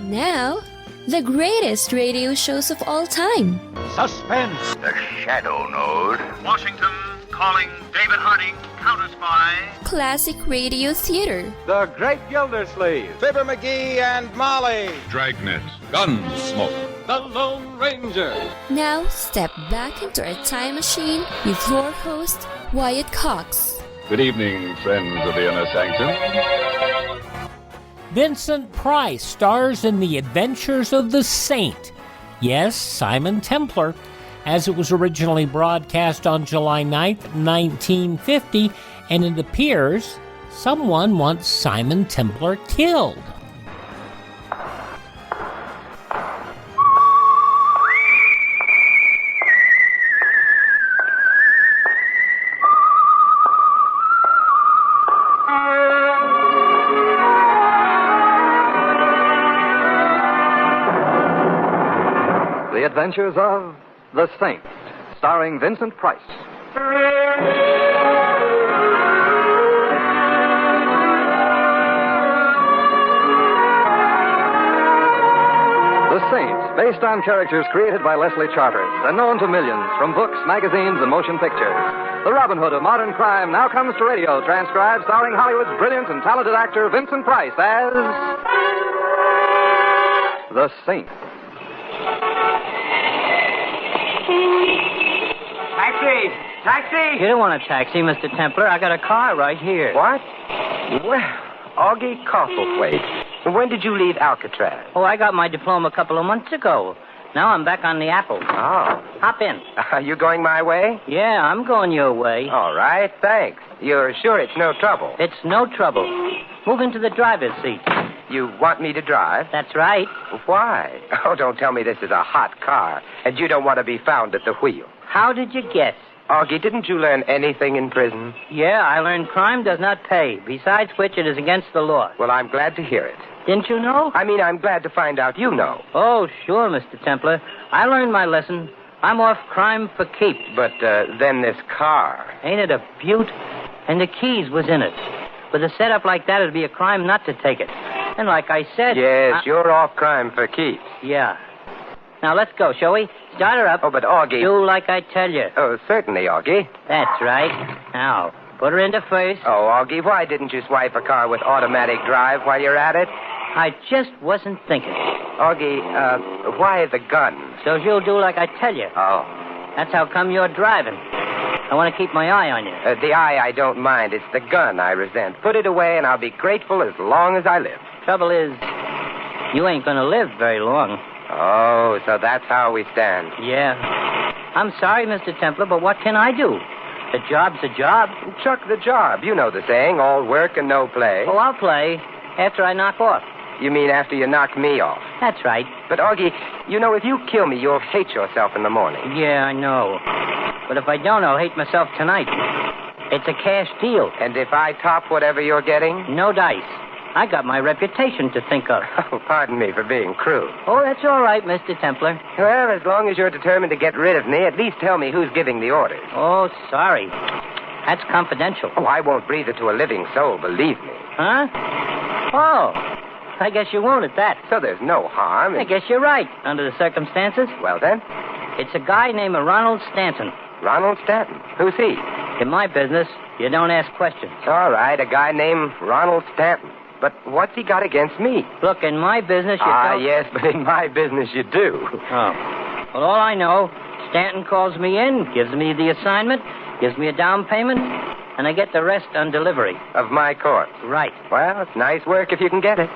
Now, the greatest radio shows of all time. Suspense. The Shadow Node. Washington calling David Harding, counter-spy. Classic radio theater. The Great Gildersleeve. Fibber McGee and Molly. Dragnet. Gunsmoke. The Lone Ranger. Now, step back into a time machine with your host, Wyatt Cox. Good evening, friends of the Inner Sanctum. Vincent Price stars in The Adventures of the Saint. Yes, Simon Templar, as it was originally broadcast on July 9th, 1950, and it appears someone wants Simon Templar killed. The Adventures of the Saint, starring Vincent Price. The Saint, based on characters created by Leslie Charteris and known to millions from books, magazines, and motion pictures. The Robin Hood of modern crime now comes to radio, transcribed, starring Hollywood's brilliant and talented actor Vincent Price as the Saint. Taxi! You don't want a taxi, Mr. Templar. I got a car right here. What? Well, Augie Cofflewaite. When did you leave Alcatraz? Oh, I got my diploma a couple of months ago. Now I'm back on the apple. Oh. Hop in. Are you going my way? Yeah, I'm going your way. All right, thanks. You're sure it's no trouble? It's no trouble. Move into the driver's seat. You want me to drive? That's right. Why? Oh, don't tell me this is a hot car, and you don't want to be found at the wheel. How did you guess? Augie, didn't you learn anything in prison? Yeah, I learned crime does not pay. Besides which, it is against the law. Well, I'm glad to hear it. Didn't you know? I mean, I'm glad to find out you know. Oh, sure, Mr. Templar. I learned my lesson. I'm off crime for keeps. But then this car. Ain't it a beaut? And the keys was in it. With a setup like that, it'd be a crime not to take it. And like I said... Yes, you're off crime for keeps. Yeah. Now, let's go, shall we? Start her up. Oh, but Augie... Do like I tell you. Oh, certainly, Augie. That's right. Now, put her into first. Oh, Augie, why didn't you swipe a car with automatic drive while you're at it? I just wasn't thinking. Augie, why the gun? So you'll do like I tell you. Oh. That's how come you're driving. I want to keep my eye on you. The eye I don't mind. It's the gun I resent. Put it away and I'll be grateful as long as I live. Trouble is, you ain't going to live very long. Oh, so that's how we stand. Yeah. I'm sorry, Mr. Templar, but what can I do? The job's a job. Chuck the job. You know the saying, all work and no play. Oh, I'll play after I knock off. You mean after you knock me off? That's right. But, Augie, you know, if you kill me, you'll hate yourself in the morning. Yeah, I know. But if I don't, I'll hate myself tonight. It's a cash deal. And if I top whatever you're getting? No dice. I got my reputation to think of. Oh, pardon me for being crude. Oh, that's all right, Mr. Templar. Well, as long as you're determined to get rid of me, at least tell me who's giving the orders. Oh, sorry. That's confidential. Oh, I won't breathe it to a living soul, believe me. Huh? Oh, I guess you won't at that. So there's no harm. I guess you're right, under the circumstances. Well, then? It's a guy named Ronald Stanton. Ronald Stanton? Who's he? In my business, you don't ask questions. All right, a guy named Ronald Stanton. But what's he got against me? Look, in my business, you don't... yes, but in my business you do. Oh. Well, all I know, Stanton calls me in, gives me the assignment, gives me a down payment, and I get the rest on delivery. Of my court? Right. Well, it's nice work if you can get it.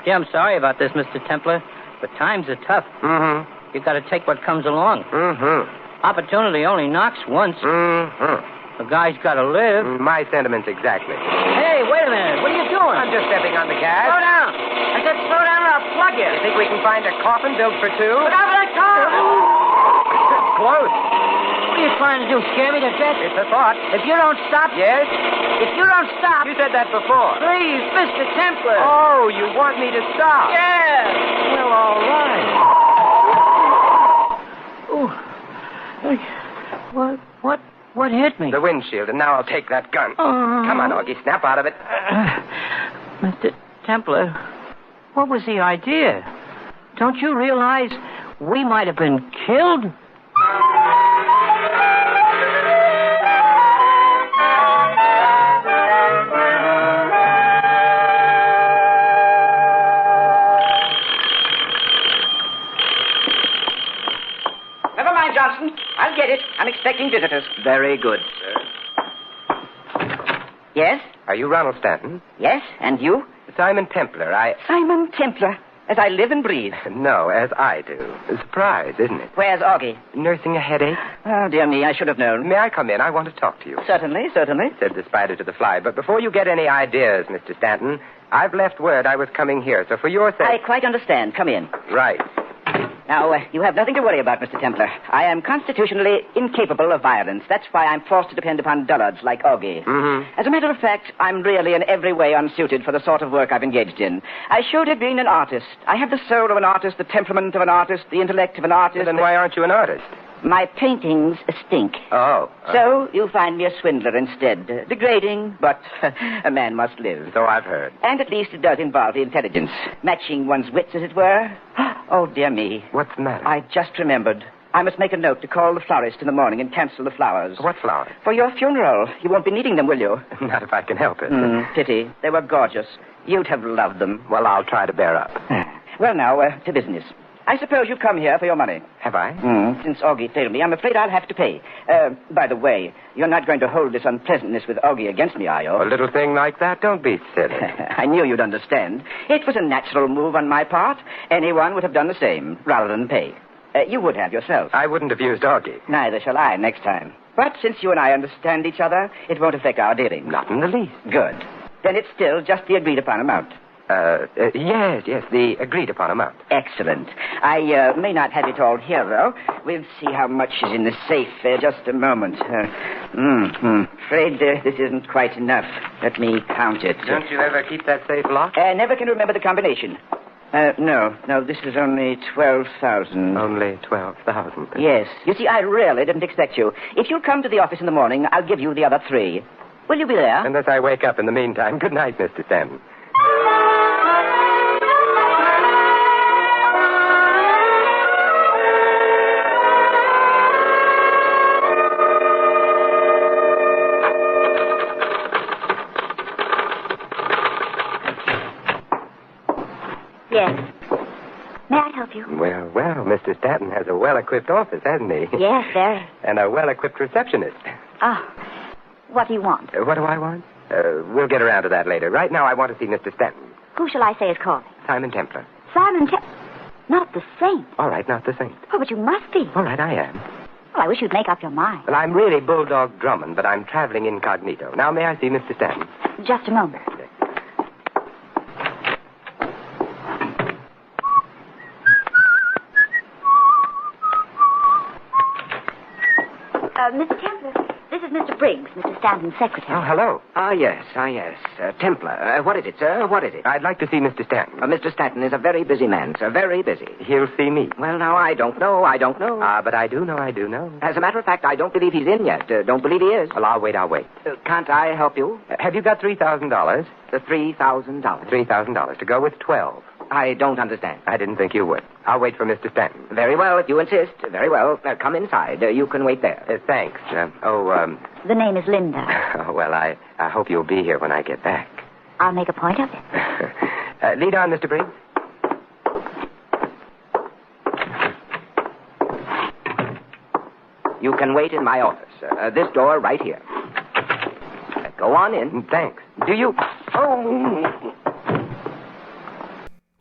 Yeah, I'm sorry about this, Mr. Templar, but times are tough. Mm-hmm. You got to take what comes along. Mm-hmm. Opportunity only knocks once. Mm-hmm. The guy's got to live. My sentiments exactly. Hey, wait a minute. What are you doing? I'm just stepping on the gas. Slow down. I said slow down or I'll plug you. You think we can find a coffin built for two? Look out for that car. Close. What are you trying to do, scare me to death? It's a thought. If you don't stop... Yes? If you don't stop... You said that before. Please, Mr. Templar. Oh, you want me to stop? Yeah. Well, all right. Oh. What hit me? The windshield, and now I'll take that gun. Come on, Augie, snap out of it. Mr. Templar, what was the idea? Don't you realize we might have been killed? Never mind, Johnson. I'll get it. I'm expecting visitors. Very good, sir. Yes? Are you Ronald Stanton? Yes, and you? Simon Templar. Simon Templar. As I live and breathe. No, as I do. A surprise, isn't it? Where's Augie? Nursing a headache? Oh, dear me, I should have known. May I come in? I want to talk to you. Certainly. Said the spider to the fly. But before you get any ideas, Mr. Stanton, I've left word I was coming here. So for your sake... I quite understand. Come in. Right. Now, you have nothing to worry about, Mr. Templar. I am constitutionally incapable of violence. That's why I'm forced to depend upon dullards like Augie. Mm-hmm. As a matter of fact, I'm really in every way unsuited for the sort of work I've engaged in. I should have been an artist. I have the soul of an artist, the temperament of an artist, the intellect of an artist. Then why aren't you an artist? My paintings stink. Oh. So you find me a swindler instead. Degrading, but a man must live. So I've heard. And at least it does involve the intelligence. Matching one's wits, as it were. Oh, dear me. What's the matter? I just remembered. I must make a note to call the florist in the morning and cancel the flowers. What flowers? For your funeral. You won't be needing them, will you? Not if I can help it. Pity. They were gorgeous. You'd have loved them. Well, I'll try to bear up. Well, now, to business. I suppose you've come here for your money. Have I? Since Augie failed me, I'm afraid I'll have to pay. By the way, you're not going to hold this unpleasantness with Augie against me, are you? A little thing like that? Don't be silly. I knew you'd understand. It was a natural move on my part. Anyone would have done the same, rather than pay. You would have yourself. I wouldn't have used Augie. Neither shall I next time. But since you and I understand each other, it won't affect our dealing. Not in the least. Good. Then it's still just the agreed-upon amount. Yes, the agreed-upon amount. Excellent. I may not have it all here, though. We'll see how much is in the safe. Just a moment. Afraid this isn't quite enough. Let me count it. Don't you ever keep that safe locked? Never can remember the combination. No, this is only 12,000. Only 12,000. Yes. You see, I really didn't expect you. If you'll come to the office in the morning, I'll give you the other 3. Will you be there? Unless I wake up in the meantime. Good night, Mr. Stanton. Yes. May I help you? Well, Mr. Stanton has a well-equipped office, hasn't he? Yes, very. And a well-equipped receptionist. Oh. What do you want? What do I want? We'll get around to that later. Right now, I want to see Mr. Stanton. Who shall I say is calling? Simon Templar. Simon Not the saint. All right, not the saint. Oh, but you must be. All right, I am. Well, I wish you'd make up your mind. Well, I'm really Bulldog Drummond, but I'm traveling incognito. Now, may I see Mr. Stanton? Just a moment. Mr. Templar, this is Mr. Briggs, Mr. Stanton's secretary. Oh, hello. Yes. Templar. What is it, sir? What is it? I'd like to see Mr. Stanton. Mr. Stanton is a very busy man, sir. Very busy. He'll see me. Well, now, I don't know. But I do know. As a matter of fact, I don't believe he's in yet. Don't believe he is. Well, I'll wait. Can't I help you? Have you got $3,000? The $3,000. $3,000 to go with 12. I don't understand. I didn't think you would. I'll wait for Mr. Stanton. Very well, if you insist. Very well. Come inside. You can wait there. Thanks. The name is Linda. Well, I hope you'll be here when I get back. I'll make a point of it. Lead on, Mr. Briggs. You can wait in my office. This door right here. Go on in. Thanks. Do you... Oh...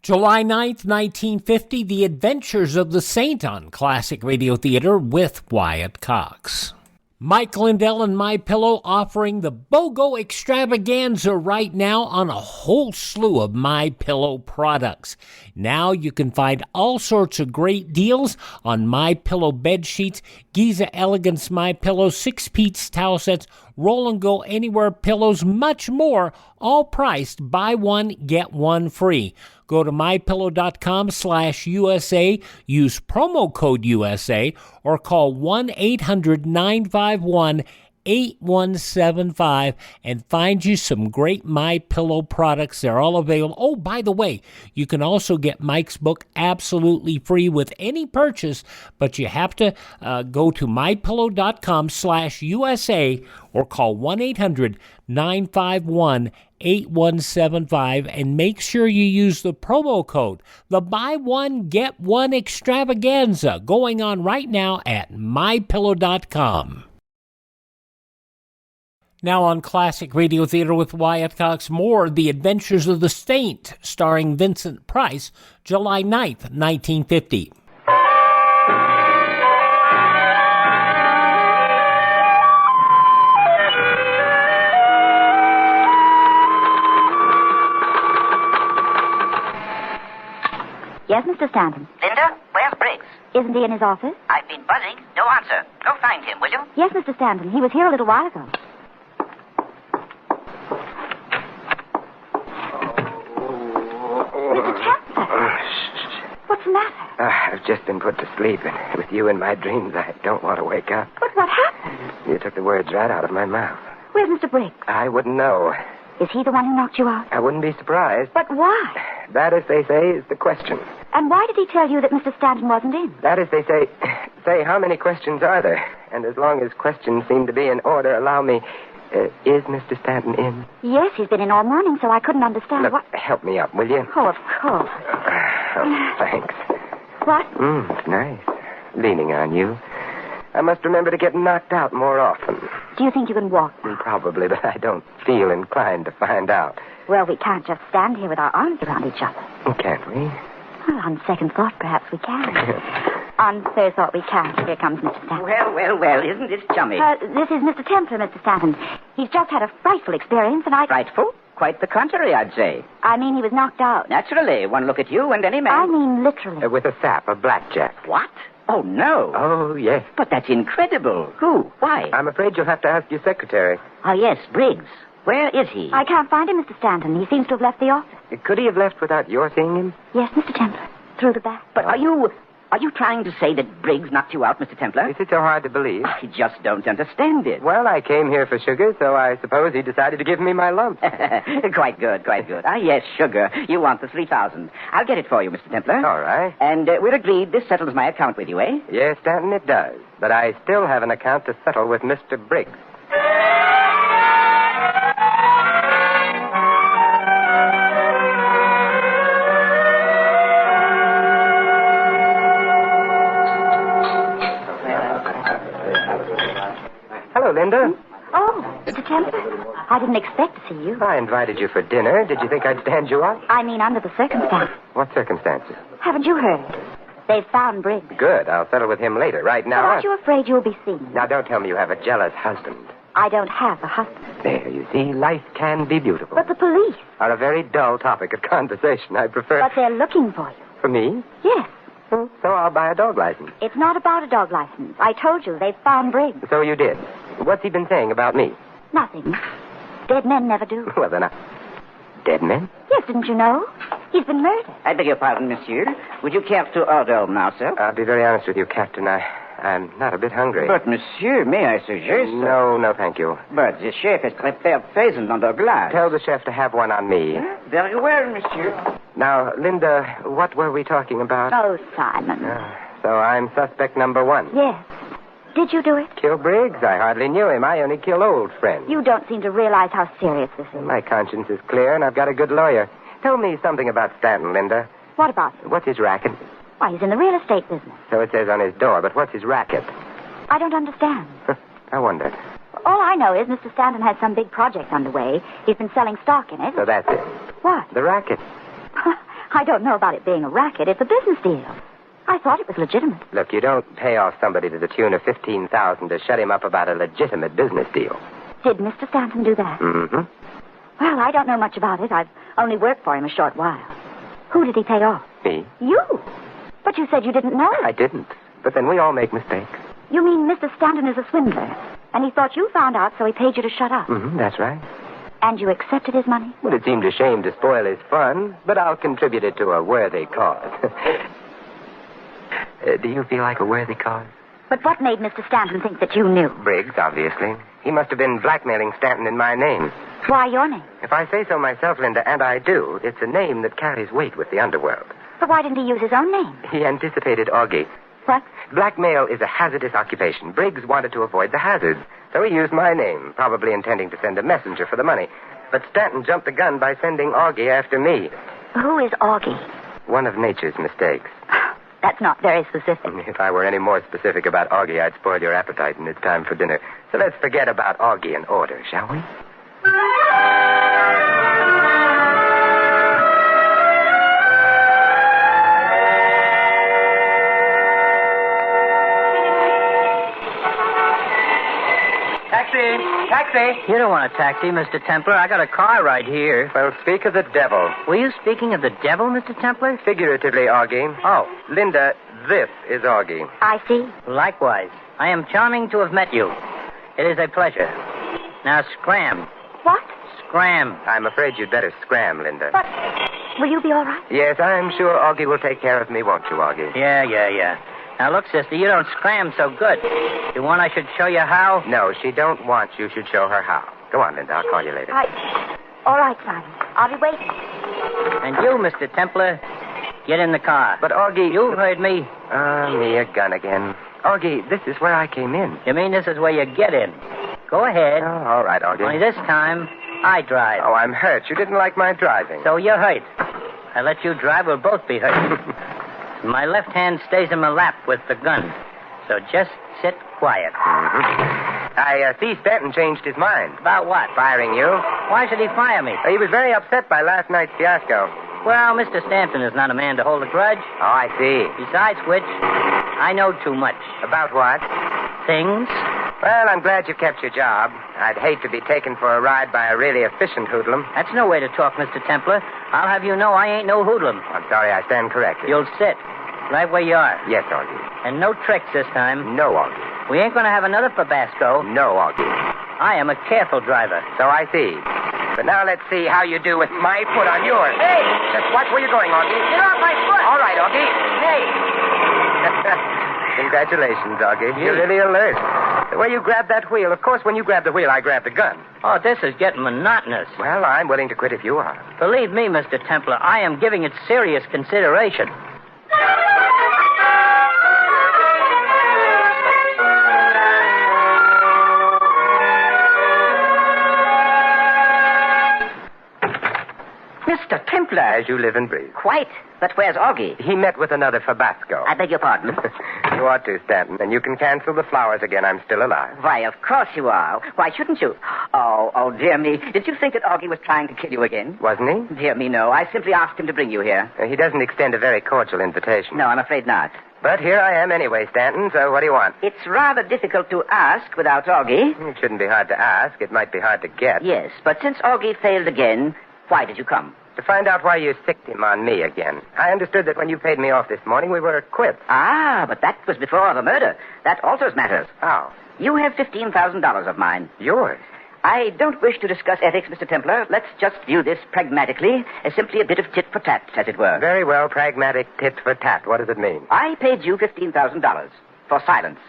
July 9th, 1950, The Adventures of the Saint on Classic Radio Theater with Wyatt Cox. Mike Lindell and MyPillow offering the BOGO extravaganza right now on a whole slew of MyPillow products. Now you can find all sorts of great deals on MyPillow bed sheets, Giza Elegance MyPillow 6-piece towel sets, Roll and Go Anywhere pillows, much more, all priced buy one, get one free. Go to mypillow.com/USA, use promo code USA, or call 1-800-951 8175 and find you some great MyPillow products. They're all available. Oh, by the way, you can also get Mike's book absolutely free with any purchase, but you have to go to mypillow.com/USA or call 1-800-951-8175 and make sure you use the promo code, the Buy One, Get One Extravaganza, going on right now at mypillow.com. Now on Classic Radio Theater with Wyatt Cox, more The Adventures of the Saint, starring Vincent Price, July 9th, 1950. Yes, Mr. Stanton. Linda, where's Briggs? Isn't he in his office? I've been buzzing. No answer. Go find him, will you? Yes, Mr. Stanton. He was here a little while ago. Mr. Templer. What's the matter? I've just been put to sleep, and with you in my dreams, I don't want to wake up. But what happened? You took the words right out of my mouth. Where's Mr. Briggs? I wouldn't know. Is he the one who knocked you out? I wouldn't be surprised. But why? That, as they say, is the question. And why did he tell you that Mr. Stanton wasn't in? That, as they say, how many questions are there? And as long as questions seem to be in order, allow me... is Mr. Stanton in? Yes, he's been in all morning, so I couldn't understand Look, what... help me up, will you? Oh, of course. Oh, thanks. What? It's nice. Leaning on you. I must remember to get knocked out more often. Do you think you can walk? Probably, but I don't feel inclined to find out. Well, we can't just stand here with our arms around each other. Can't we? Well, on second thought, perhaps we can. On third thought, we can't. Here comes Mr. Stanton. Well, isn't this chummy? This is Mr. Templer, Mr. Stanton. He's just had a frightful experience, and Frightful? Quite the contrary, I'd say. I mean, he was knocked out. Naturally. One look at you and any man... I mean, literally. With a sap, a blackjack. What? Oh, no. Oh, yes. But that's incredible. Who? Why? I'm afraid you'll have to ask your secretary. Oh, yes, Briggs. Where is he? I can't find him, Mr. Stanton. He seems to have left the office. Could he have left without your seeing him? Yes, Mr. Templer. Through the back. But are you trying to say that Briggs knocked you out, Mr. Templer? Is it so hard to believe? I just don't understand it. Well, I came here for sugar, so I suppose he decided to give me my lump. Quite good. Ah, yes, sugar. You want the 3,000. I'll get it for you, Mr. Templer. All right. And we're agreed this settles my account with you, eh? Yes, Stanton, it does. But I still have an account to settle with Mr. Briggs. Hello, Linda. Oh, Mr. Templer. I didn't expect to see you. I invited you for dinner. Did you think I'd stand you up? I mean, under the circumstances. What circumstances? Haven't you heard? They've found Briggs. Good. I'll settle with him later. Right now... But aren't you afraid you'll be seen? Now, don't tell me you have a jealous husband. I don't have a husband. There, you see, life can be beautiful. But the police... are a very dull topic of conversation. I prefer... But they're looking for you. For me? Yes. So I'll buy a dog license. It's not about a dog license. I told you, they've found Briggs. So you did. What's he been saying about me? Nothing. Dead men never do. Well, then Dead men? Yes, didn't you know? He's been murdered. I beg your pardon, monsieur. Would you care to order now, sir? I'll be very honest with you, Captain. I'm not a bit hungry. But, monsieur, may I suggest... No, thank you. But the chef has prepared pheasant under glass. Tell the chef to have one on me. Very well, monsieur. Now, Linda, what were we talking about? Oh, Simon. So I'm suspect number one. Yes. Did you do it? Kill Briggs? I hardly knew him. I only kill old friends. You don't seem to realize how serious this is. My conscience is clear, and I've got a good lawyer. Tell me something about Stanton, Linda. What about him? What's his racket? Why, he's in the real estate business. So it says on his door, but what's his racket? I don't understand. I wonder. All I know is Mr. Stanton has some big project underway. He's been selling stock in it. So that's it. What? The racket. I don't know about it being a racket. It's a business deal. I thought it was legitimate. Look, you don't pay off somebody to the tune of $15,000 to shut him up about a legitimate business deal. Did Mr. Stanton do that? Mm-hmm. Well, I don't know much about it. I've only worked for him a short while. Who did he pay off? Me. You? But you said you didn't know. I didn't. But then we all make mistakes. You mean Mr. Stanton is a swindler, and he thought you found out, so he paid you to shut up? Mm-hmm, that's right. And you accepted his money? Well, it seemed a shame to spoil his fun, but I'll contribute it to a worthy cause. Do you feel like a worthy cause? But what made Mr. Stanton think that you knew? Briggs, obviously. He must have been blackmailing Stanton in my name. Why your name? If I say so myself, Linda, and I do, it's a name that carries weight with the underworld. But why didn't he use his own name? He anticipated Augie. What? Blackmail is a hazardous occupation. Briggs wanted to avoid the hazards, so he used my name, probably intending to send a messenger for the money. But Stanton jumped the gun by sending Augie after me. Who is Augie? One of nature's mistakes. That's not very specific. If I were any more specific about Augie, I'd spoil your appetite, and it's time for dinner. So let's forget about Augie and order, shall we? Taxi! You don't want a taxi, Mr. Templar. I got a car right here. Well, speak of the devil. Were you speaking of the devil, Mr. Templar? Figuratively, Augie. Oh. Linda, this is Augie. I see. Likewise. I am charming to have met you. It is a pleasure. Now, scram. What? Scram. I'm afraid you'd better scram, Linda. But will you be all right? Yes, I'm sure Augie will take care of me, won't you, Augie? Yeah. Now, look, sister, you don't scram so good. You want I should show you how? No, she don't want you should show her how. Go on, Linda. I'll call you later. All right, Simon. I'll be waiting. And you, Mr. Templar, get in the car. But, Augie... You heard me. Me a gun again. Augie, this is where I came in. You mean this is where you get in? Go ahead. Oh, all right, Augie. Only this time, I drive. Oh, I'm hurt. You didn't like my driving. So you're hurt. I let you drive, we'll both be hurt. My left hand stays in my lap with the gun. So just sit quiet. Mm-hmm. I see Stanton changed his mind. About what? Firing you. Why should he fire me? He was very upset by last night's fiasco. Well, Mr. Stanton is not a man to hold a grudge. Oh, I see. Besides which, I know too much. About what? Things. Well, I'm glad you kept your job. I'd hate to be taken for a ride by a really efficient hoodlum. That's no way to talk, Mr. Templar. I'll have you know I ain't no hoodlum. I'm sorry, I stand corrected. You'll sit. Right where you are. Yes, Augie. And no tricks this time. No, Augie. We ain't going to have another Fabasco. No, Augie. I am a careful driver. So I see. But now let's see how you do with my foot on yours. Hey! Just watch where you're going, Augie. Get off my foot! All right, Augie. Hey! Congratulations, Augie. You're really alert. The way you grab that wheel, of course, when you grab the wheel, I grab the gun. Oh, this is getting monotonous. Well, I'm willing to quit if you are. Believe me, Mr. Templar, I am giving it serious consideration. Mr. Templar. As you live and breathe. Quite. But where's Augie? He met with another Fabasco. I beg your pardon? You ought to, Stanton. And you can cancel the flowers again. I'm still alive. Why, of course you are. Why shouldn't you? Oh, dear me. Did you think that Augie was trying to kill you again? Wasn't he? Dear me, no. I simply asked him to bring you here. He doesn't extend a very cordial invitation. No, I'm afraid not. But here I am anyway, Stanton, so what do you want? It's rather difficult to ask without Augie. It shouldn't be hard to ask. It might be hard to get. Yes, but since Augie failed again, why did you come? To find out why you sicked him on me again. I understood that when you paid me off this morning, we were quits. Ah, but that was before the murder. That alters matters. How? You have $15,000 of mine. Yours? I don't wish to discuss ethics, Mr. Templar. Let's just view this pragmatically as simply a bit of tit for tat, as it were. Very well, pragmatic tit for tat. What does it mean? I paid you $15,000 for silence.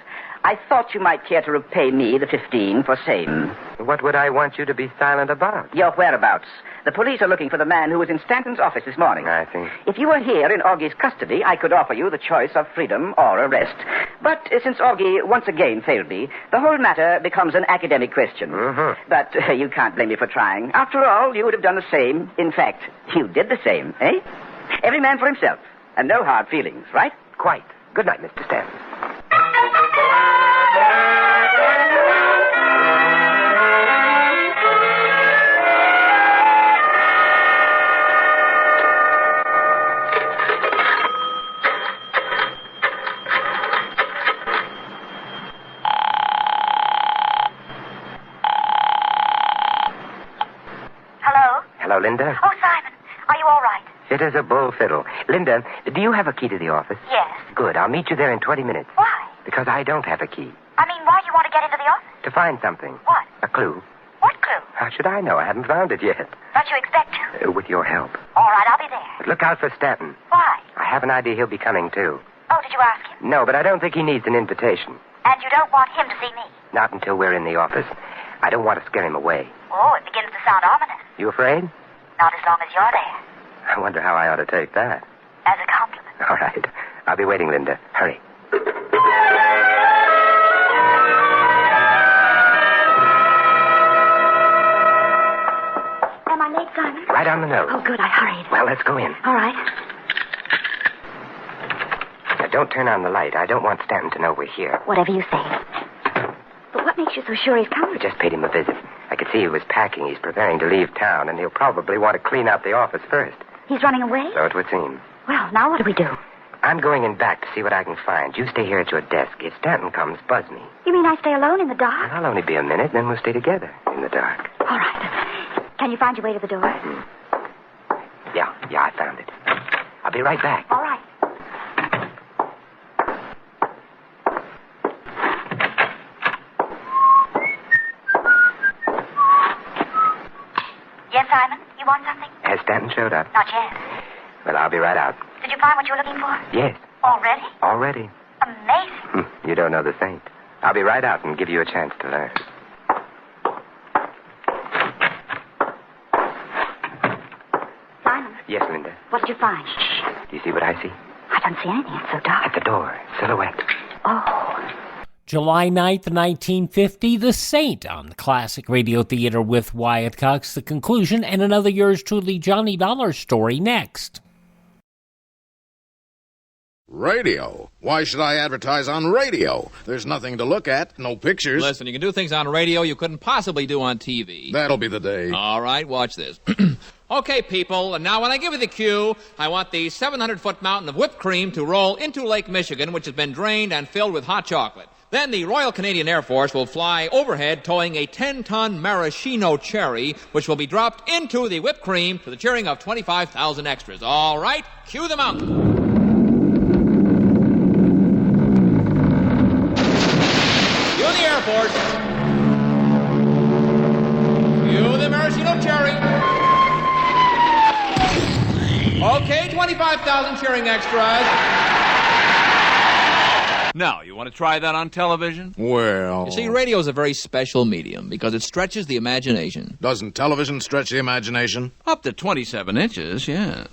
I thought you might care to repay me the 15 for same. What would I want you to be silent about? Your whereabouts. The police are looking for the man who was in Stanton's office this morning. I see. If you were here in Augie's custody, I could offer you the choice of freedom or arrest. But since Augie once again failed me, the whole matter becomes an academic question. Mm-hmm. But you can't blame me for trying. After all, you would have done the same. In fact, you did the same, eh? Every man for himself. And no hard feelings, right? Quite. Good night, Mr. Stanton. Hello, Linda. Oh, Simon, are you all right? Fit as a bull fiddle. Linda, do you have a key to the office? Yes. Good. I'll meet you there in 20 minutes. Why? Because I don't have a key. I mean, why do you want to get into the office? To find something. What? A clue. What clue? How should I know? I haven't found it yet. Don't you expect to? With your help. All right, I'll be there. But look out for Stanton. Why? I have an idea he'll be coming, too. Oh, did you ask him? No, but I don't think he needs an invitation. And you don't want him to see me? Not until we're in the office. I don't want to scare him away. Oh, it begins to sound ominous. You afraid? Not as long as you're there. I wonder how I ought to take that. As a compliment. All right. I'll be waiting, Linda. Hurry. Am I late, Simon? Right on the nose. Oh, good. I hurried. Well, let's go in. All right. Now, don't turn on the light. I don't want Stanton to know we're here. Whatever you say. But what makes you so sure he's coming? I just paid him a visit. I could see he was packing. He's preparing to leave town, and he'll probably want to clean out the office first. He's running away? So it would seem. Well, now what do we do? I'm going in back to see what I can find. You stay here at your desk. If Stanton comes, buzz me. You mean I stay alone in the dark? I'll only be a minute, then we'll stay together in the dark. All right. Can you find your way to the door? Yeah, I found it. I'll be right back. All right. Yes, Simon? You want something? Has Stanton showed up? Not yet. Well, I'll be right out. Did you find what you were looking for? Yes. Already? Already. Amazing. You don't know the saint. I'll be right out and give you a chance to learn. Simon? Yes, Linda. What did you find? Do you see what I see? I don't see anything. It's so dark. At the door. Silhouette. Oh. July 9th, 1950, The Saint on the Classic Radio Theater with Wyatt Cox. The conclusion and another yours truly Johnny Dollar story next. Radio? Why should I advertise on radio? There's nothing to look at, no pictures. Listen, you can do things on radio you couldn't possibly do on TV. That'll be the day. All right, watch this. Okay, people, and now when I give you the cue, I want the 700-foot mountain of whipped cream to roll into Lake Michigan, which has been drained and filled with hot chocolate. Then the Royal Canadian Air Force will fly overhead towing a 10-ton maraschino cherry, which will be dropped into the whipped cream to the cheering of 25,000 extras. All right, cue the mountain. Cue the Air Force. Cue the maraschino cherry. Okay, 25,000 cheering extras. Now, you want to try that on television? Well... You see, radio is a very special medium because it stretches the imagination. Doesn't television stretch the imagination? Up to 27 inches, yes.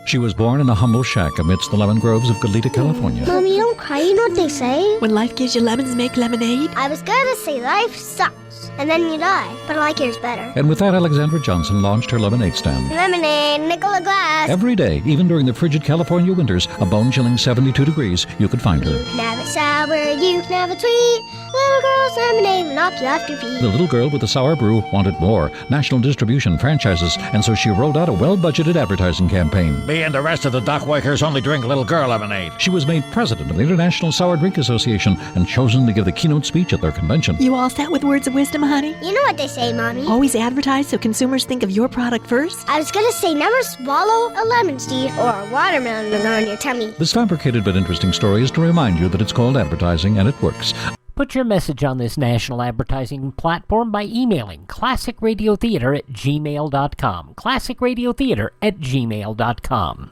She was born in a humble shack amidst the lemon groves of Goleta, California. Mommy, don't cry. You know what they say? When life gives you lemons, make lemonade. I was gonna say life sucks, and then you die. But I like yours better. And with that, Alexandra Johnson launched her lemonade stand. Lemonade, nickel a glass. Every day, even during the frigid California winters, a bone-chilling 72 degrees, you could find her. You can have it sour, you can have it sweet. Little girl's lemonade will knock you off your feet. The little girl with the sour brew wanted more, national distribution, franchises, and so she rolled out a well-budgeted advertising campaign. Me and the rest of the dockworkers only drink little girl lemonade. She was made president of the International Sour Drink Association and chosen to give the keynote speech at their convention. You all set with words of wisdom, honey? You know what they say, Mommy. Always advertise so consumers think of your product first? I was gonna say never swallow a lemon seed or a watermelon on your tummy. This fabricated but interesting story is to remind you that it's called advertising and it works. Put your message on this national advertising platform by emailing classicradiotheater@gmail.com. classicradiotheater@gmail.com.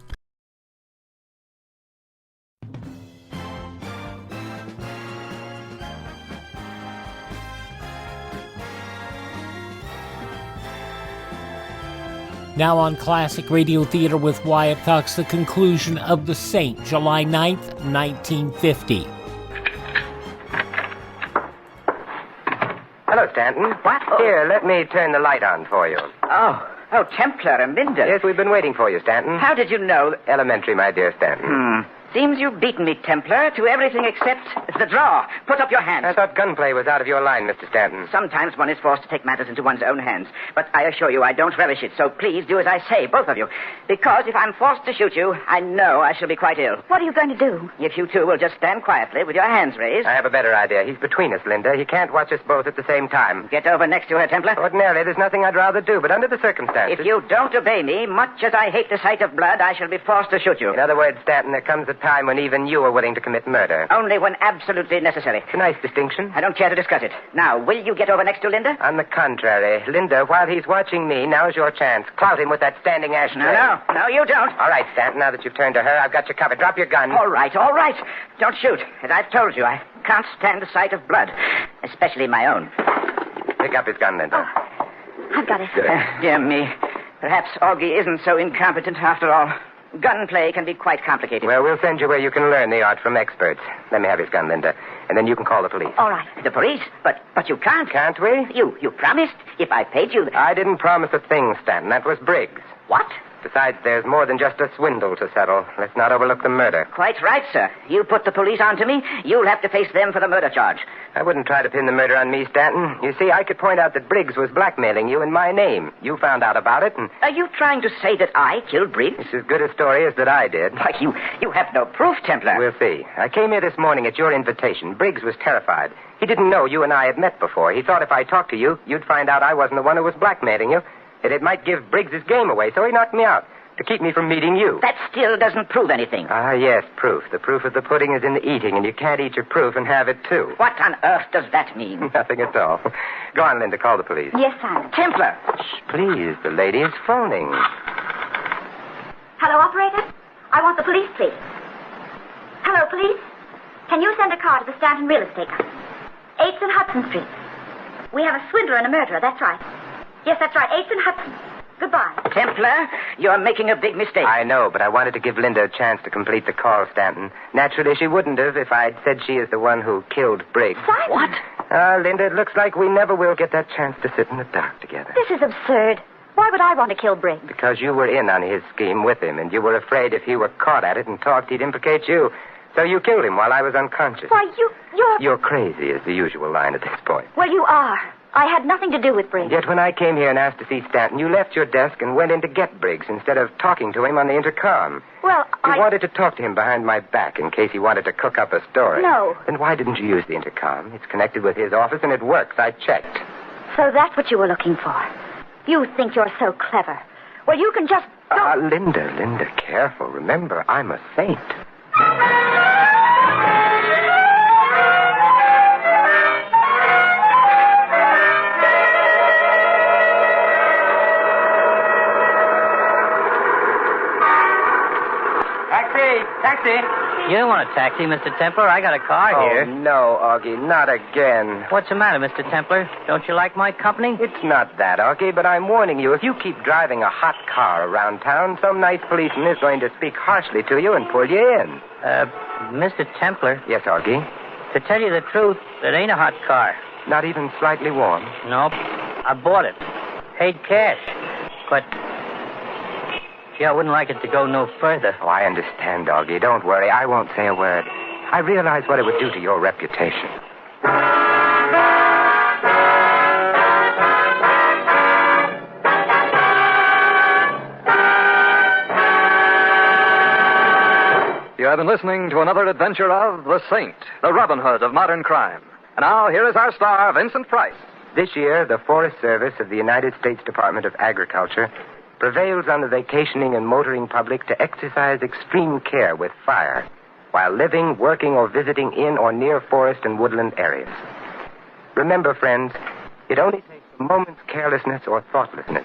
Now on Classic Radio Theater with Wyatt Cox, the conclusion of The Saint, July 9th, 1950. Hello, Stanton. What? Here, let me turn the light on for you. Oh, Templar and Linda. Yes, we've been waiting for you, Stanton. How did you know? Elementary, my dear Stanton. Seems you've beaten me, Templar, to everything except the draw. Put up your hands. I thought gunplay was out of your line, Mr. Stanton. Sometimes one is forced to take matters into one's own hands. But I assure you I don't relish it, so please do as I say, both of you. Because if I'm forced to shoot you, I know I shall be quite ill. What are you going to do? If you two will just stand quietly with your hands raised. I have a better idea. He's between us, Linda. He can't watch us both at the same time. Get over next to her, Templar. Ordinarily, there's nothing I'd rather do, but under the circumstances... If you don't obey me, much as I hate the sight of blood, I shall be forced to shoot you. In other words, Stanton, there comes a time when even you were willing to commit murder. Only when absolutely necessary. It's a nice distinction. I don't care to discuss it. Now, will you get over next to Linda? On the contrary. Linda, while he's watching me, now's your chance. Clout him with that standing ashtray. No, you don't. All right, Stanton, now that you've turned to her, I've got you covered. Drop your gun. All right. Don't shoot. As I've told you, I can't stand the sight of blood, especially my own. Pick up his gun, Linda. I've got it. Dear me. Perhaps Augie isn't so incompetent after all. Gunplay can be quite complicated. Well, we'll send you where you can learn the art from experts. Let me have his gun, Linda, and then you can call the police. All right. The police? But you can't. Can't we? You promised if I paid you... I didn't promise a thing, Stanton. That was Briggs. What? Besides, there's more than just a swindle to settle. Let's not overlook the murder. Quite right, sir. You put the police onto me, you'll have to face them for the murder charge. I wouldn't try to pin the murder on me, Stanton. You see, I could point out that Briggs was blackmailing you in my name. You found out about it, and... Are you trying to say that I killed Briggs? It's as good a story as that I did. Why, you have no proof, Templar. We'll see. I came here this morning at your invitation. Briggs was terrified. He didn't know you and I had met before. He thought if I talked to you, you'd find out I wasn't the one who was blackmailing you. That it might give Briggs his game away, so he knocked me out. To keep me from meeting you. That still doesn't prove anything. Ah, yes, proof. The proof of the pudding is in the eating, and you can't eat your proof and have it, too. What on earth does that mean? Nothing at all. Go on, Linda, call the police. Yes, Simon. Templar. Shh, please, the lady is phoning. Hello, operator? I want the police, please. Hello, police? Can you send a car to the Stanton Real Estate Company? 8th and Hudson Street. We have a swindler and a murderer, that's right. Yes, that's right, 8th and Hudson. Goodbye. Templar, you're making a big mistake. I know, but I wanted to give Linda a chance to complete the call, Stanton. Naturally, she wouldn't have if I'd said she is the one who killed Briggs. Simon! What? Linda, it looks like we never will get that chance to sit in the dark together. This is absurd. Why would I want to kill Briggs? Because you were in on his scheme with him, and you were afraid if he were caught at it and talked, he'd implicate you. So you killed him while I was unconscious. Why, you're... You're crazy is the usual line at this point. Well, you are. I had nothing to do with Briggs. Yet when I came here and asked to see Stanton, you left your desk and went in to get Briggs instead of talking to him on the intercom. Well, You wanted to talk to him behind my back in case he wanted to cook up a story. No. Then why didn't you use the intercom? It's connected with his office and it works. I checked. So that's what you were looking for. You think you're so clever. Well, you can just... Linda, careful. Remember, I'm a saint. Taxi. You don't want a taxi, Mr. Templar. I got a car here. Oh, no, Augie, not again. What's the matter, Mr. Templar? Don't you like my company? It's not that, Augie, but I'm warning you, if you keep driving a hot car around town, some nice policeman is going to speak harshly to you and pull you in. Mr. Templar. Yes, Augie? To tell you the truth, it ain't a hot car. Not even slightly warm? Nope. I bought it. Paid cash. But... gee, I wouldn't like it to go no further. Oh, I understand, Augie. Don't worry. I won't say a word. I realize what it would do to your reputation. You have been listening to another adventure of The Saint, the Robin Hood of modern crime. And now, here is our star, Vincent Price. This year, the Forest Service of the United States Department of Agriculture prevails on the vacationing and motoring public to exercise extreme care with fire while living, working, or visiting in or near forest and woodland areas. Remember, friends, it only takes a moment's carelessness or thoughtlessness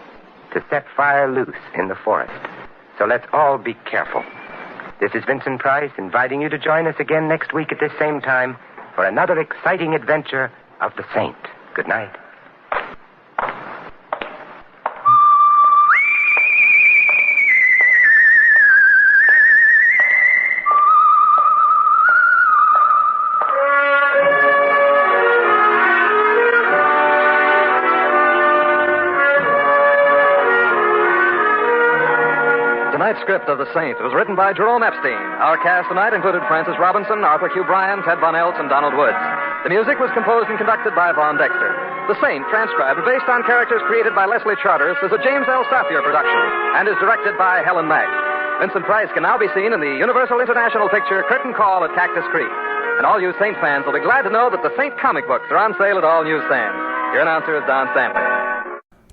to set fire loose in the forest. So let's all be careful. This is Vincent Price inviting you to join us again next week at this same time for another exciting adventure of the Saint. Good night. Tonight's script of The Saint was written by Jerome Epstein. Our cast tonight included Francis Robinson, Arthur Q. Bryan, Ted Von Eltz, and Donald Woods. The music was composed and conducted by Von Dexter. The Saint, transcribed based on characters created by Leslie Charteris, is a James L. Safier production and is directed by Helen Mack. Vincent Price can now be seen in the Universal International picture Curtain Call at Cactus Creek. And all you Saint fans will be glad to know that the Saint comic books are on sale at all newsstands. Your announcer is Don Stanley.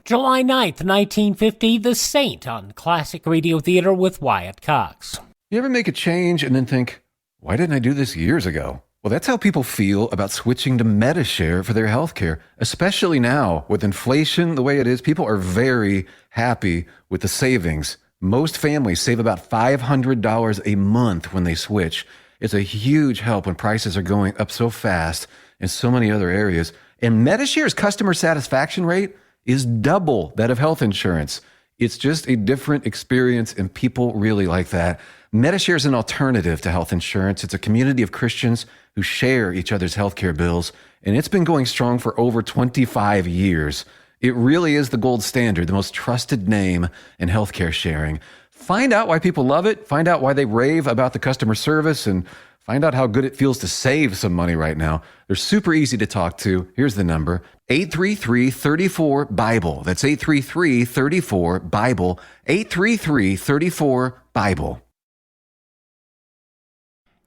July 9th, 1950, The Saint on Classic Radio Theater with Wyatt Cox. You ever make a change and then think, why didn't I do this years ago? Well, that's how people feel about switching to Medishare for their health care, especially now with inflation the way it is. People are very happy with the savings. Most families save about $500 a month when they switch. It's a huge help when prices are going up so fast in so many other areas. And Medishare's customer satisfaction rate is double that of health insurance. It's just a different experience, and people really like that. Medishare is an alternative to health insurance. It's a community of Christians who share each other's healthcare bills, and it's been going strong for over 25 years. It really is the gold standard, the most trusted name in healthcare sharing. Find out why people love it, find out why they rave about the customer service, and find out how good it feels to save some money right now. They're super easy to talk to. Here's the number, 833-34-BIBLE. That's 833-34-BIBLE, 833-34-BIBLE.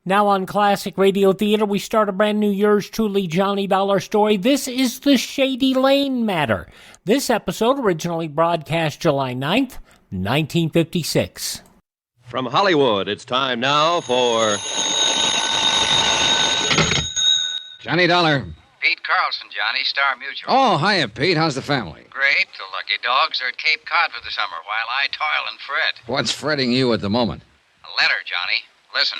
Now on Classic Radio Theater, we start a brand new yours truly Johnny Dollar story. This is the Shady Lane Matter. This episode originally broadcast July 9th, 1956. From Hollywood, it's time now for Johnny Dollar. Pete Carlson, Johnny, Star Mutual. Oh, hiya, Pete. How's the family? Great. The lucky dogs are at Cape Cod for the summer while I toil and fret. What's fretting you at the moment? A letter, Johnny. Listen.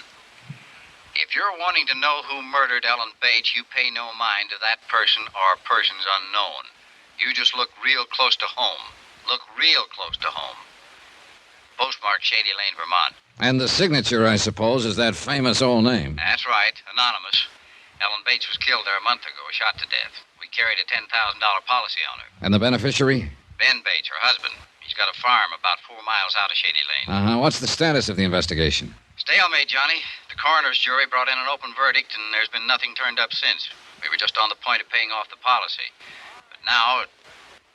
If you're wanting to know who murdered Ellen Bates, you pay no mind to that person or persons unknown. You just look real close to home. Look real close to home. Postmark Shady Lane, Vermont. And the signature, I suppose, is that famous old name. That's right. Anonymous. Ellen Bates was killed there a month ago, shot to death. We carried a $10,000 policy on her. And the beneficiary? Ben Bates, her husband. He's got a farm about 4 miles out of Shady Lane. What's the status of the investigation? Stalemate, Johnny. The coroner's jury brought in an open verdict, and there's been nothing turned up since. We were just on the point of paying off the policy. But now,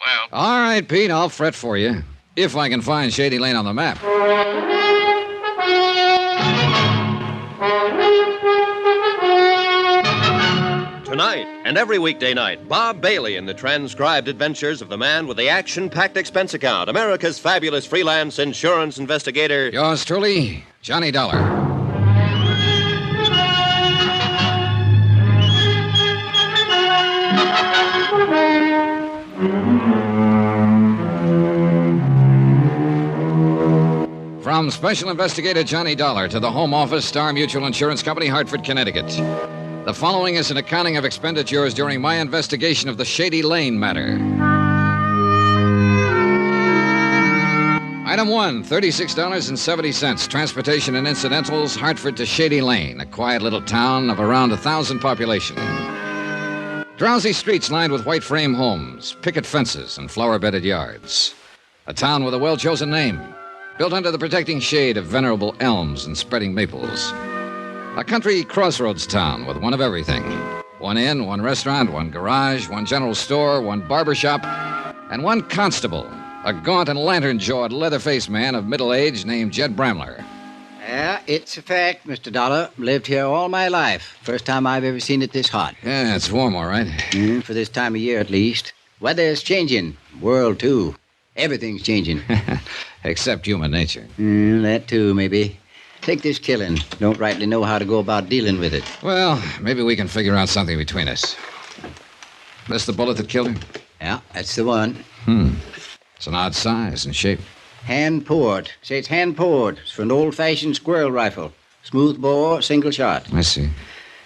well... All right, Pete, I'll fret for you. If I can find Shady Lane on the map. Tonight and every weekday night, Bob Bailey in the transcribed adventures of the man with the action-packed expense account, America's fabulous freelance insurance investigator. Yours truly, Johnny Dollar. From Special Investigator Johnny Dollar to the Home Office, Star Mutual Insurance Company, Hartford, Connecticut. The following is an accounting of expenditures during my investigation of the Shady Lane Matter. Item 1, $36.70. Transportation and incidentals, Hartford to Shady Lane, a quiet little town of around 1,000 population. Drowsy streets lined with white frame homes, picket fences, and flower-bedded yards. A town with a well-chosen name, built under the protecting shade of venerable elms and spreading maples. A country crossroads town with one of everything. One inn, one restaurant, one garage, one general store, one barber shop, and one constable, a gaunt and lantern-jawed, leather-faced man of middle age named Jed Bramler. Yeah, it's a fact, Mr. Dollar. Lived here all my life. First time I've ever seen it this hot. Yeah, it's warm, all right. For this time of year, at least. Weather's changing. World, too. Everything's changing. Except human nature. That, too, maybe. Take this killing. Don't rightly know how to go about dealing with it. Well, maybe we can figure out something between us. This the bullet that killed him? Yeah, that's the one. It's an odd size and shape. Hand-poured. Say it's hand-poured. It's for an old-fashioned squirrel rifle. Smooth bore, single shot. I see.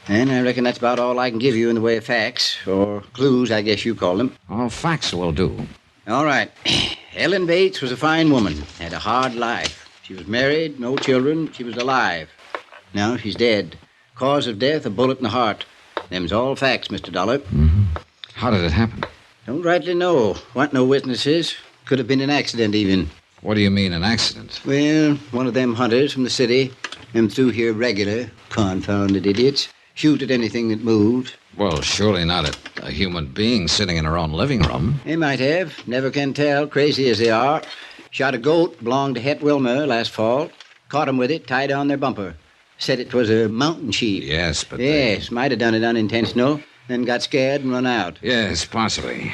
And I reckon that's about all I can give you in the way of facts, or clues, I guess you call them. Oh, facts will do. All right. Ellen Bates was a fine woman, had a hard life. She was married, no children, she was alive. Now she's dead. Cause of death, a bullet in the heart. Them's all facts, Mr. Dollar. How did it happen? Don't rightly know. Want no witnesses. Could have been an accident, even. What do you mean, an accident? Well, one of them hunters from the city, them through here regular, confounded idiots, shoot at anything that moved. Well, surely not at a human being sitting in her own living room. They might have. Never can tell, crazy as they are. Shot a goat, belonged to Het Wilmer last fall. Caught 'em with it, tied on their bumper. Said it was a mountain sheep. Yes, but Yes, might have done it unintentional. Then got scared and run out. Yes, possibly.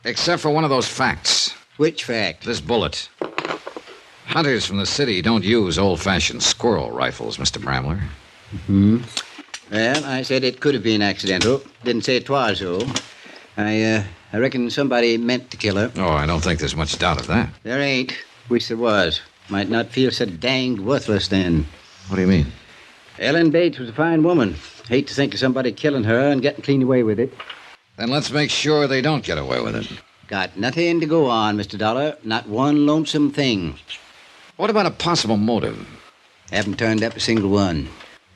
Except for one of those facts. Which fact? This bullet. Hunters from the city don't use old-fashioned squirrel rifles, Mr. Bramler. Hmm. Well, I said it could have been accidental. Didn't say it was, though. I reckon somebody meant to kill her. Oh, I don't think there's much doubt of that. There ain't. Wish there was. Might not feel so danged worthless then. What do you mean? Ellen Bates was a fine woman. Hate to think of somebody killing her and getting clean away with it. Then let's make sure they don't get away with it. Got nothing to go on, Mr. Dollar. Not one lonesome thing. What about a possible motive? Haven't turned up a single one.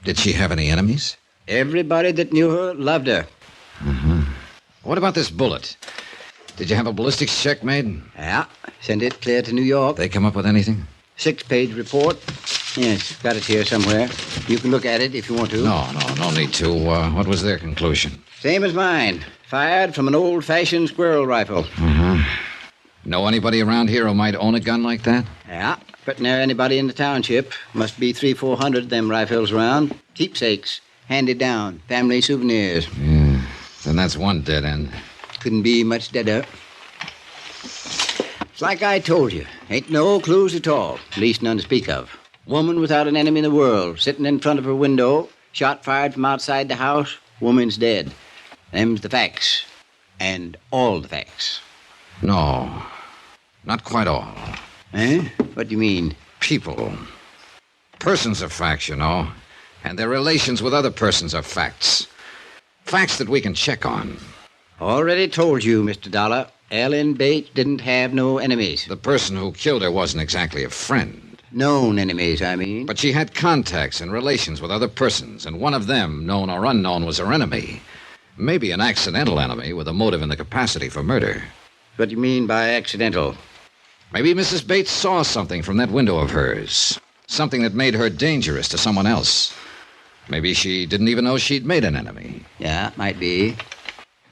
Did she have any enemies? Everybody that knew her loved her. Mm-hmm. What about this bullet? Did you have a ballistics check made? Yeah. Send it clear to New York. They come up with anything? 6-page report. Yes, got it here somewhere. You can look at it if you want to. No need to. What was their conclusion? Same as mine. Fired from an old-fashioned squirrel rifle. Mm-hmm. Know anybody around here who might own a gun like that? Yeah, but near anybody in the township. Must be 300-400 of them rifles around. Keepsakes. Handed down. Family souvenirs. Yeah. Then that's one dead end. Couldn't be much deader. It's like I told you. Ain't no clues at all. At least none to speak of. Woman without an enemy in the world. Sitting in front of her window. Shot fired from outside the house. Woman's dead. Them's the facts. And all the facts. No. Not quite all. Eh? What do you mean? People. Persons are facts, you know. And their relations with other persons are facts. Facts that we can check on. Already told you, Mr. Dollar. Ellen Bates didn't have no enemies. The person who killed her wasn't exactly a friend. Known enemies, I mean. But she had contacts and relations with other persons, and one of them, known or unknown, was her enemy. Maybe an accidental enemy with a motive and the capacity for murder. What do you mean by accidental? Maybe Mrs. Bates saw something from that window of hers. Something that made her dangerous to someone else. Maybe she didn't even know she'd made an enemy. Yeah, might be.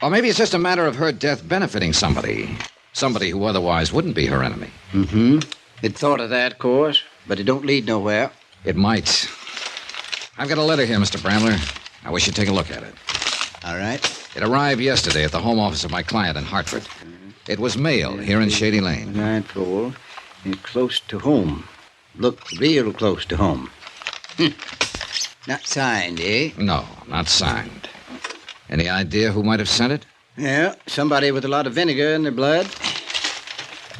Or maybe it's just a matter of her death benefiting somebody. Somebody who otherwise wouldn't be her enemy. Mm-hmm. It thought of that, of course, but it don't lead nowhere. It might. I've got a letter here, Mr. Bramler. I wish you'd take a look at it. All right. It arrived yesterday at the home office of my client in Hartford. It was mailed here in Shady Lane. Nightfall. Close to home. Look real close to home. Not signed, eh? No, not signed. Any idea who might have sent it? Yeah, somebody with a lot of vinegar in their blood.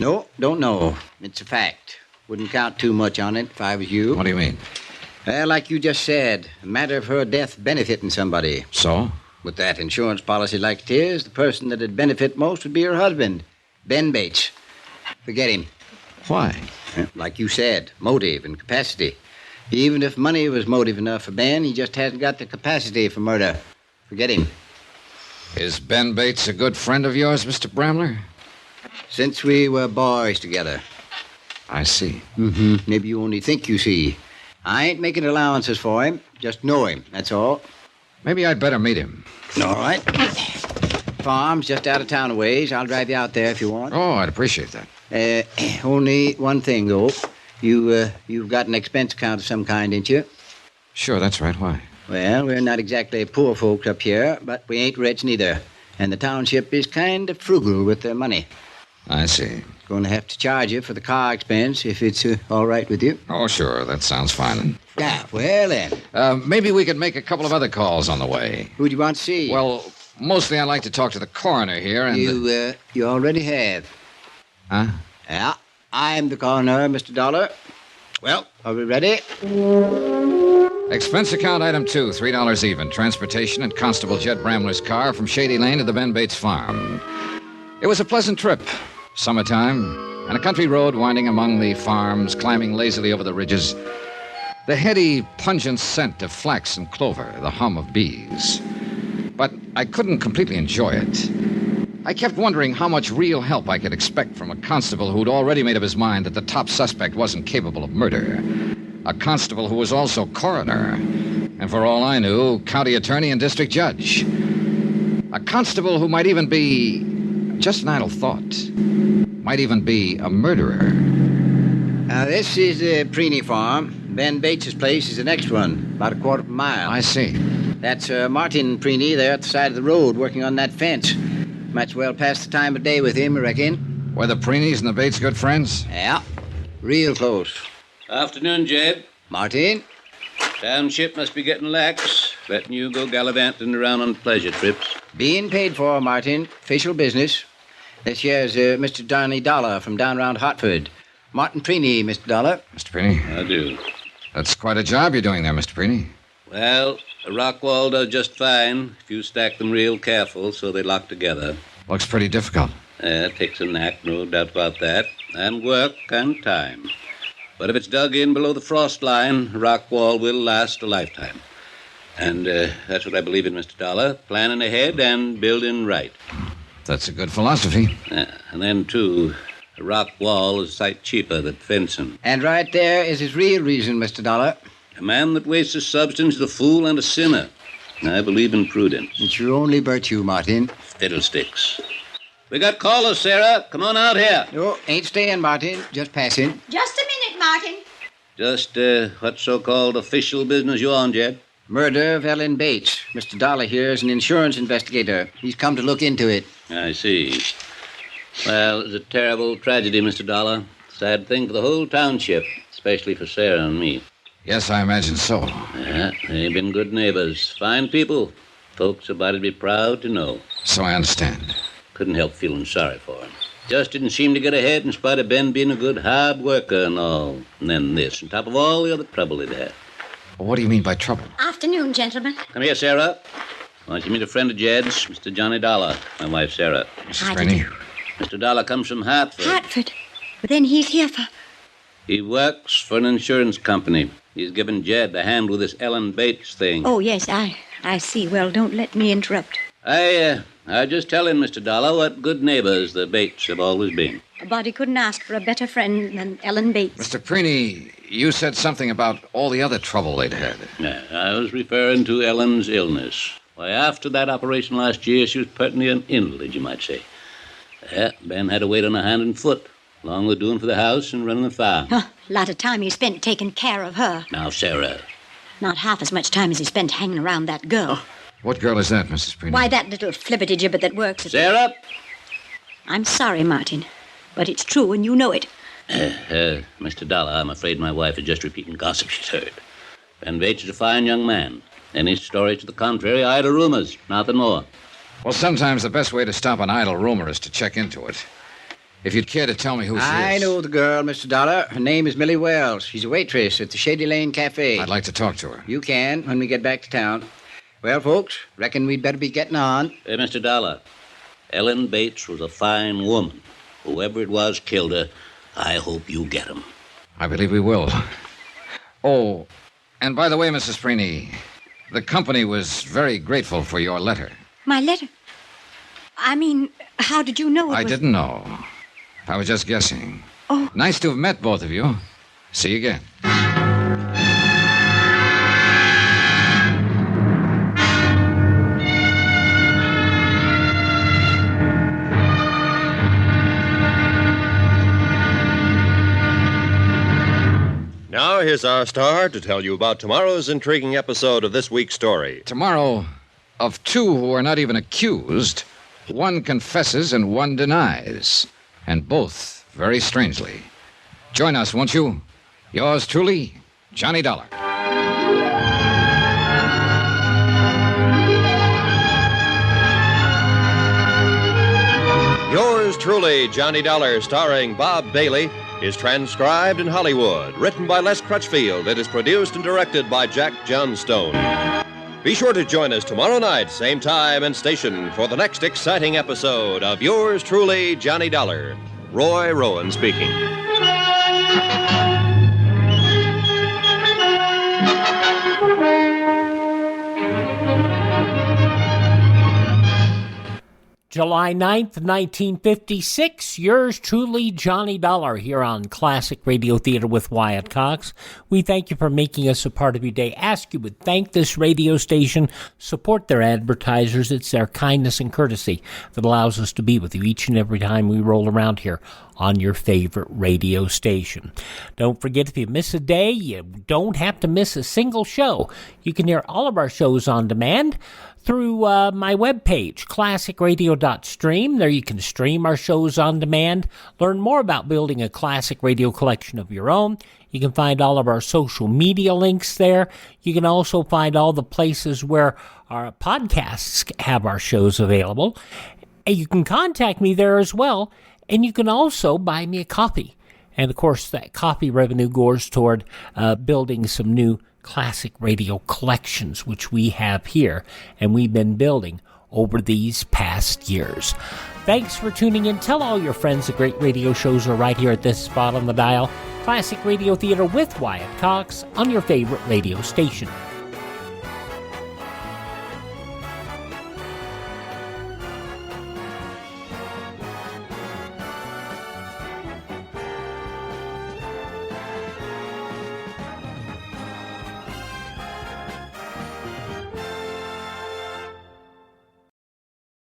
No, don't know. It's a fact. Wouldn't count too much on it if I was you. What do you mean? Well, like you just said, a matter of her death benefiting somebody. So? With that insurance policy like it is, the person that'd benefit most would be her husband, Ben Bates. Forget him. Why? Like you said, motive and capacity. Even if money was motive enough for Ben, he just hasn't got the capacity for murder. Forget him. Is Ben Bates a good friend of yours, Mr. Bramler? Since we were boys together. I see. Mm-hmm. Maybe you only think you see. I ain't making allowances for him. Just know him, that's all. Maybe I'd better meet him. All right. Farm's just out of town a ways. I'll drive you out there if you want. Oh, I'd appreciate that. Only one thing, though. You've got an expense account of some kind, ain't you? Sure, that's right. Why? Well, we're not exactly poor folks up here, but we ain't rich neither. And the township is kind of frugal with their money. I see. Going to have to charge you for the car expense if it's all right with you. Oh, sure. That sounds fine. Yeah, well then. Maybe we could make a couple of other calls on the way. Who do you want to see? Well, mostly I'd like to talk to the coroner here and... You already have. Huh? Yeah, I'm the coroner, Mr. Dollar. Well, are we ready? Expense account item 2, $3 even. Transportation and Constable Jed Bramler's car from Shady Lane to the Ben Bates farm. It was a pleasant trip. Summertime, and a country road winding among the farms, climbing lazily over the ridges. The heady, pungent scent of flax and clover, the hum of bees. But I couldn't completely enjoy it. I kept wondering how much real help I could expect from a constable who'd already made up his mind that the top suspect wasn't capable of murder. A constable who was also coroner, and for all I knew, county attorney and district judge. A constable who might even be, just an idle thought, might even be a murderer. Now, this is the Preeny farm. Ben Bates's place is the next one, about a quarter of a mile. I see. That's Martin Preeny there at the side of the road working on that fence. Might as well pass the time of day with him, I reckon. Were the Preenys and the Bates good friends? Yeah. Real close. Afternoon, Jed. Martin? Township must be getting lax, letting you go gallivanting around on pleasure trips. Being paid for, Martin. Official business. This here's Mr. Johnny Dollar from down around Hartford. Martin Preeny, Mr. Dollar. Mr. Preeny? I do. That's quite a job you're doing there, Mr. Preeny. Well, a rock wall does just fine if you stack them real careful so they lock together. Looks pretty difficult. It takes a knack, no doubt about that, and work and time. But if it's dug in below the frost line, a rock wall will last a lifetime. And that's what I believe in, Mr. Dollar. Planning ahead and building right. That's a good philosophy. And then, too, a rock wall is a sight cheaper than fencing. And right there is his real reason, Mr. Dollar. A man that wastes his substance is a fool and a sinner. I believe in prudence. It's your only virtue, Martin. Fiddlesticks. We got callers, Sarah. Come on out here. No, ain't staying, Martin. Just passing. Just a minute, Martin. Just what so-called official business you on, Jed? Murder of Ellen Bates. Mr. Dollar here is an insurance investigator. He's come to look into it. I see. Well, it's a terrible tragedy, Mr. Dollar. Sad thing for the whole township, especially for Sarah and me. Yes, I imagine so. Yeah, they've been good neighbors. Fine people. Folks about it be proud to know. So I understand. Couldn't help feeling sorry for him. Just didn't seem to get ahead in spite of Ben being a good hard worker and all. And then this, on top of all the other trouble he'd had. Well, what do you mean by trouble? Afternoon, gentlemen. Come here, Sarah. Why don't you meet a friend of Jed's, Mr. Johnny Dollar, my wife, Sarah. Mrs. Preeny. Mr. Dollar comes from Hartford. Hartford? But then he's here for... He works for an insurance company. He's given Jed a hand with this Ellen Bates thing. Oh, yes, I see. Well, don't let me interrupt. I just telling Mr. Dollar what good neighbors the Bates have always been. A body couldn't ask for a better friend than Ellen Bates. Mr. Preeny, you said something about all the other trouble they'd had. Yeah, I was referring to Ellen's illness. Why, after that operation last year, she was pertinently an invalid, you might say. Yeah, Ben had to wait on her hand and foot, along with doing for the house and running the farm. A lot of time he spent taking care of her. Now, Sarah. Not half as much time as he spent hanging around that girl. What girl is that, Mrs. Preeny? Why, that little flibberty-gibbet that works at... Sarah! I'm sorry, Martin, but it's true and you know it. Mr. Dollar, I'm afraid my wife is just repeating gossip she's heard. Ben Bates is a fine young man. Any story to the contrary, idle rumors, nothing more. Well, sometimes the best way to stop an idle rumor is to check into it. If you'd care to tell me who she is. I know the girl, Mr. Dollar. Her name is Millie Wells. She's a waitress at the Shady Lane Cafe. I'd like to talk to her. You can when we get back to town. Well, folks, reckon we'd better be getting on. Hey, Mr. Dollar, Ellen Bates was a fine woman. Whoever it was killed her. I hope you get him. I believe we will. Oh, and by the way, Mrs. Preeny, the company was very grateful for your letter. My letter? I mean, how did you know it I was... didn't know. I was just guessing. Oh. Nice to have met both of you. See you again. Now, here's our star to tell you about tomorrow's intriguing episode of this week's story. Tomorrow, of two who are not even accused, one confesses and one denies, and both very strangely. Join us, won't you? Yours truly, Johnny Dollar. Yours truly, Johnny Dollar, starring Bob Bailey, is transcribed in Hollywood, written by Les Crutchfield, and is produced and directed by Jack Johnstone. Be sure to join us tomorrow night, same time and station, for the next exciting episode of Yours truly, Johnny Dollar. Roy Rowan speaking. July 9th, 1956, yours truly, Johnny Dollar, here on Classic Radio Theater with Wyatt Cox. We thank you for making us a part of your day. Ask you would thank this radio station, support their advertisers. It's their kindness and courtesy that allows us to be with you each and every time we roll around here on your favorite radio station. Don't forget, if you miss a day, you don't have to miss a single show. You can hear all of our shows on demand through my webpage, classicradio.stream. There you can stream our shows on demand, learn more about building a classic radio collection of your own. You can find all of our social media links there. You can also find all the places where our podcasts have our shows available. And you can contact me there as well, and you can also buy me a copy. And, of course, that copy revenue goes toward building some new classic radio collections, which we have here, and we've been building over these past years. Thanks for tuning in. Tell all your friends the great radio shows are right here at this spot on the dial. Classic Radio Theater with Wyatt Cox on your favorite radio station.